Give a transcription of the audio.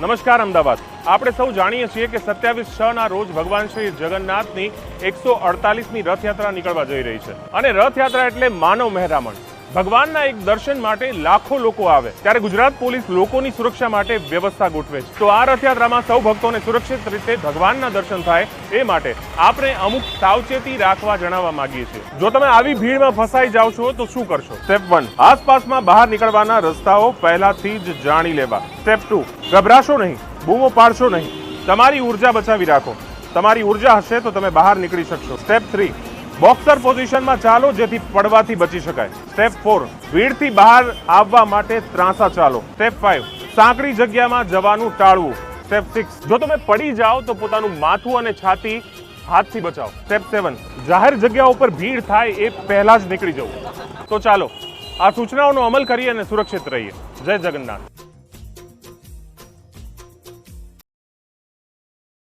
નમસ્કાર અમદાવાદ। આપણે સૌ જાણીએ છીએ કે 27/6 રોજ ભગવાન શ્રી જગન્નાથની 148મી રથયાત્રા નીકળવા જઈ રહી છે અને રથયાત્રા એટલે માનવ મહેરામણ। ભગવાનના એક દર્શન માટે લાખો લોકો આવે ત્યારે ગુજરાત પોલીસ લોકોની સુરક્ષા માટે વ્યવસ્થા ગોઠવે છે। તો આ રથયાત્રામાં સૌ ભક્તોને સુરક્ષિત રીતે ભગવાનના દર્શન થાય એ માટે આપણે અમુક સાવચેતી રાખવા જણાવવા માંગીએ છીએ। જો તમે આવી ભીડમાં ફસાઈ જાવ છો તો શું કરશો? સ્ટેપ 1, આસપાસમાં બહાર નીકળવાના રસ્તાઓ પહેલાથી જ જાણી લેવા। સ્ટેપ 2, ગભરાશો નહીં, બૂમો પાડશો નહીં, તમારી ઉર્જા બચાવી રાખો। તમારી ઉર્જા હશે તો તમે બહાર નીકળી શકશો। સ્ટેપ 3, બોક્સર પોઝિશનમાં ચાલો જેથી પડવાથી બચી શકાય। સ્ટેપ 4, ભીડથી બહાર આવવા માટે ત્રાંસા ચાલો। સ્ટેપ 5, સાંકડી જગ્યામાં જવાનું ટાળવું। સ્ટેપ 6, જો તમે પડી જાઓ તો પોતાનું માથું અને છાતી હાથથી બચાવો। સ્ટેપ 7, જાહેર જગ્યાઓ પર ભીડ થાય એ પહેલા જ નીકળી જવું। તો ચાલો આ સૂચનાઓનો અમલ કરીએ અને સુરક્ષિત રહીએ। જય જગન્નાથ।